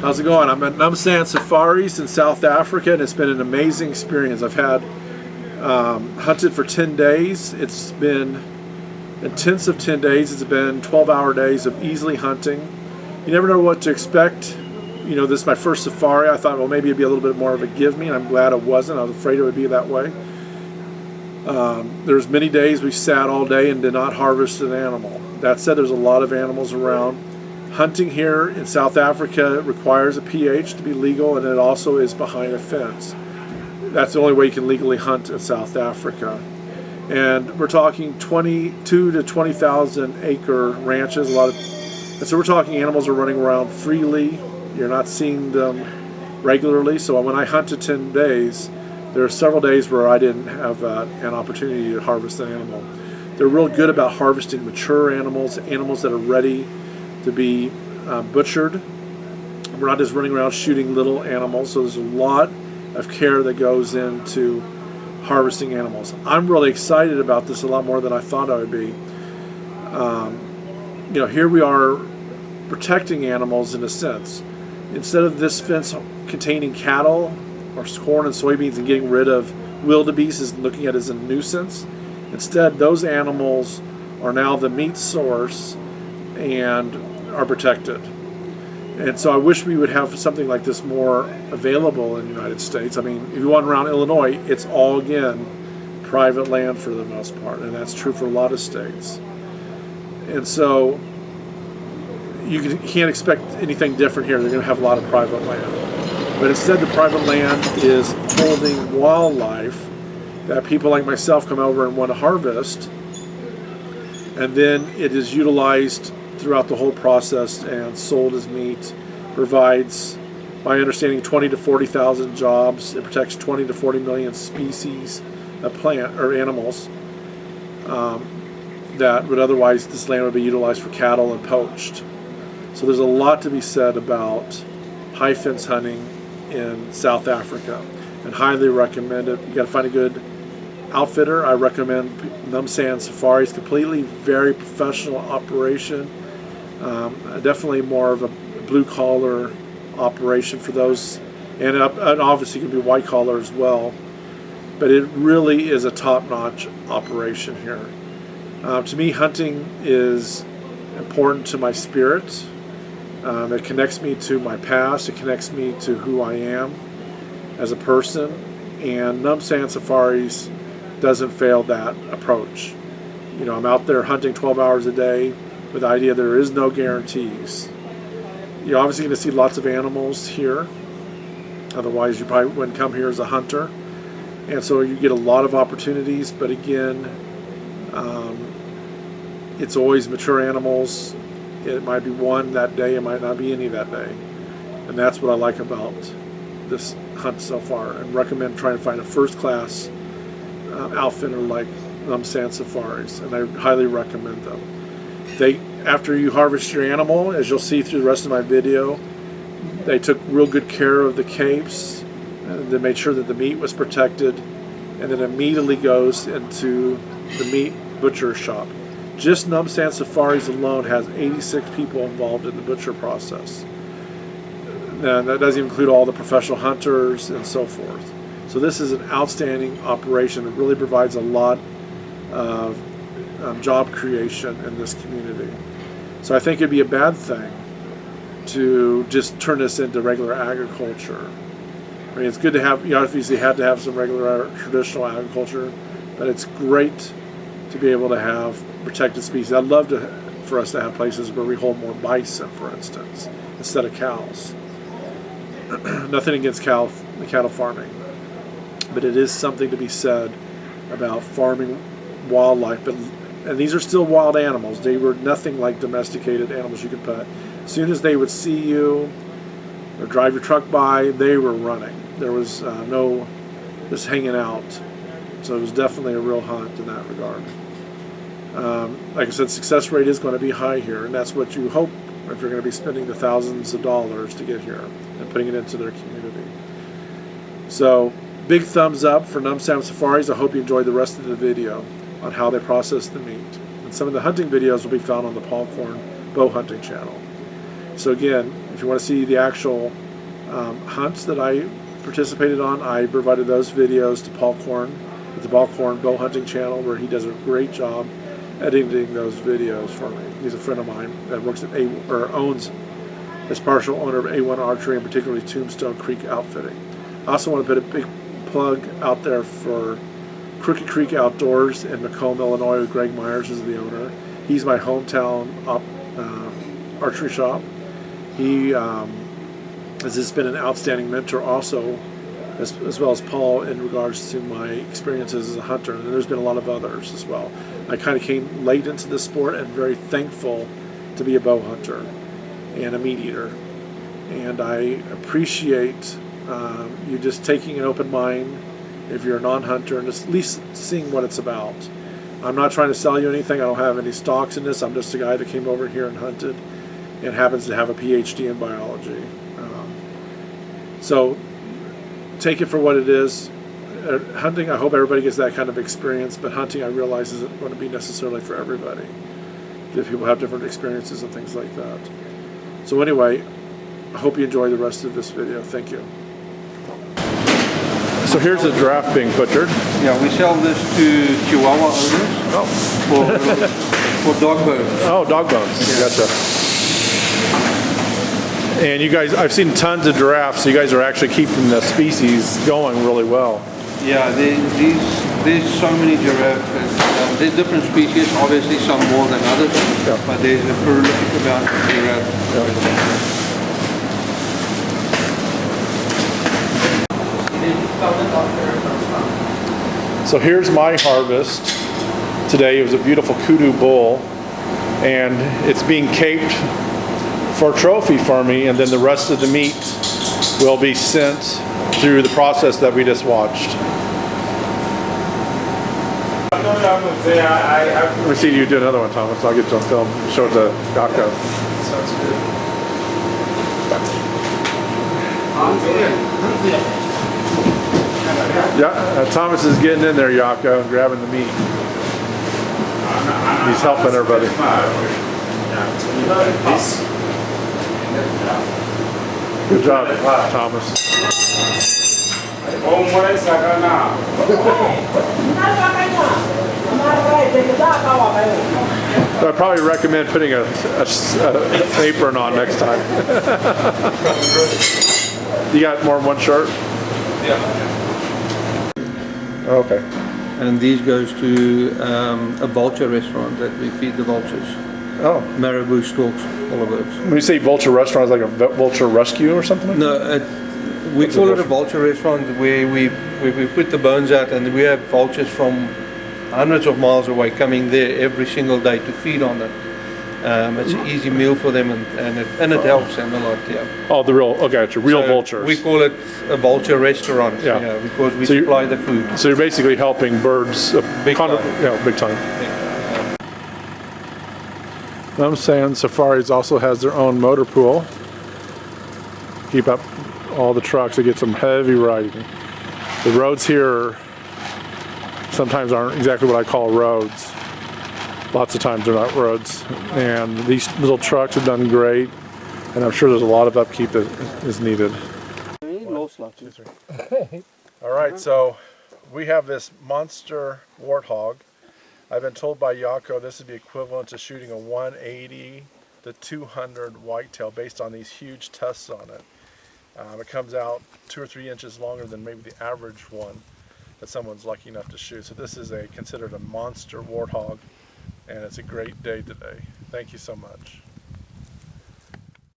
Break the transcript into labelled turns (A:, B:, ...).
A: How's it going? I'm at Numzaan Safaris in South Africa, and it's been an amazing experience. I've had hunted for 10 days. It's been intensive 10 days. It's been 12-hour days of easily hunting. You never know what to expect. You know, this is my first safari. I thought, well, maybe it'd be a little bit more of a give me, and I'm glad it wasn't. I was afraid it would be that way. There's many days we sat all day and did not harvest an animal. That said, there's a lot of animals around. Hunting here in South Africa requires a PH to be legal, and it also is behind a fence. That's the only way you can legally hunt in South Africa. And we're talking 22 to 20,000 acre ranches. And so we're talking animals are running around freely. You're not seeing them regularly. So when I hunted 10 days, there are several days where I didn't have an opportunity to harvest an animal. They're real good about harvesting mature animals, animals that are ready to be butchered. We're not just running around shooting little animals, so there's a lot of care that goes into harvesting animals. I'm really excited about this, a lot more than I thought I would be. You know, here we are protecting animals in a sense. Instead of this fence containing cattle or corn and soybeans and getting rid of wildebeest and looking at it as a nuisance, instead those animals are now the meat source and are protected. And so I wish we would have something like this more available in the United States. I mean, if you want around Illinois, it's all, again, private land for the most part, and that's true for a lot of states. And so you can't expect anything different here. They're going to have a lot of private land. But instead, the private land is holding wildlife that people like myself come over and want to harvest, and then it is utilized throughout the whole process and sold as meat. Provides, my understanding, 20 to 40,000 jobs. It protects 20 to 40 million species of plant or animals that would otherwise, this land would be utilized for cattle and poached. So there's a lot to be said about high fence hunting in South Africa, and highly recommend it. You got to find a good outfitter. I recommend Numzaan Safaris. Completely very professional operation. Definitely more of a blue-collar operation for those, and obviously it can be white-collar as well, but it really is a top-notch operation here. To me, hunting is important to my spirit. It connects me to my past. It connects me to who I am as a person, and Numzaan Safaris doesn't fail that approach. You know, I'm out there hunting 12 hours a day with the idea there is no guarantees. You're obviously going to see lots of animals here. Otherwise, you probably wouldn't come here as a hunter. And so you get a lot of opportunities, but again, it's always mature animals. It might be one that day, it might not be any that day. And that's what I like about this hunt so far, and recommend trying to find a first-class outfitter like Numzaan Safaris, and I highly recommend them. After you harvest your animal, as you'll see through the rest of my video, they took real good care of the capes, and they made sure that the meat was protected, and then immediately goes into the meat butcher shop. Just Numzaan Safaris alone has 86 people involved in the butcher process. And that doesn't include all the professional hunters and so forth. So this is an outstanding operation. It really provides a lot of job creation in this community. So I think it'd be a bad thing to just turn this into regular agriculture. I mean, it's good to have, you obviously had to have some regular traditional agriculture, but it's great to be able to have protected species. I'd love for us to have places where we hold more bison, for instance, instead of cows. Nothing against cattle farming, but it is something to be said about farming wildlife. And these are still wild animals. They were nothing like domesticated animals you could pet. As soon as they would see you or drive your truck by, they were running. There was no just hanging out. So it was definitely a real hunt in that regard. Like I said, success rate is going to be high here, and that's what you hope if you're going to be spending the thousands of dollars to get here and putting it into their community. So big thumbs up for Numzaan Safaris. I hope you enjoyed the rest of the video on how they process the meat. And some of the hunting videos will be found on the Paul Corn Bow Hunting channel. So again, if if you want to see the actual hunts that I participated on, I provided those videos to Paul Korn at the Paul Korn Bow Hunting channel, where he does a great job editing those videos for me. He's a friend of mine that works at owns, is partial owner of A1 Archery, and particularly Tombstone Creek Outfitting. I also want to put a big plug out there for Crooked Creek Outdoors in Macomb, Illinois, with Greg Myers is the owner. He's my hometown archery shop. He has just been an outstanding mentor also, as well as Paul, in regards to my experiences as a hunter, and there's been a lot of others as well. I kind of came late into this sport and very thankful to be a bow hunter and a meat eater, and I appreciate you just taking an open mind if you're a non-hunter and at least seeing what it's about. I'm not trying to sell you anything. I don't have any stocks in this. I'm just a guy that came over here and hunted and happens to have a PhD in biology. So take it for what it is. Hunting, I hope everybody gets that kind of experience, but hunting, I realize, isn't going to be necessarily for everybody. People have different experiences and things like that. So anyway, I hope you enjoy the rest of this video. Thank you. So here's the giraffe being butchered.
B: Yeah, we sell this to Chihuahua owners for dog bones.
A: Oh, dog bones. Yeah. Gotcha. And you guys, I've seen tons of giraffes, so you guys are actually keeping the species going really well.
B: Yeah, there's so many giraffes. There's different species, obviously some more than others, yeah, but there's a prolific amount of giraffes. Yeah.
A: So here's my harvest today. It was a beautiful kudu bull, and it's being caped for trophy for me, and then the rest of the meat will be sent through the process that we just watched. Let me see you do another one, Thomas. I'll get you on film. Show it to Yako.
C: Sounds good.
A: Yeah, Thomas is getting in there, Yako, and grabbing the meat. He's helping everybody. Good job, Thomas. I'd probably recommend putting a apron on next time. You got more than one shirt?
B: Yeah.
A: Okay.
B: And these goes to a Vulture Restaurant that we feed the vultures.
A: Oh.
B: Marabou, storks, all of those.
A: When you say Vulture Restaurant, is like a vulture rescue or something?
B: No, we call it a Vulture Restaurant where we put the bones out, and we have vultures from hundreds of miles away coming there every single day to feed on it. It's an easy meal for them, and it helps them a lot. Yeah.
A: Oh, the real, okay, it's real vultures.
B: We call it a Vulture Restaurant.
A: Yeah.
B: Because we supply the food.
A: So you're basically helping birds.
B: Big time.
A: Yeah, big time. Numzaan Safaris also has their own motor pool. Keep up all the trucks to get some heavy riding. The roads here sometimes aren't exactly what I call roads. Lots of times they're not roads. And these little trucks have done great. And I'm sure there's a lot of upkeep that is needed. All right, so we have this monster warthog. I've been told by Yako this would be equivalent to shooting a 180 to 200 whitetail based on these huge tusks on it. It comes out 2 or 3 inches longer than maybe the average one that someone's lucky enough to shoot. So this is considered a monster warthog, and it's a great day today. Thank you so much.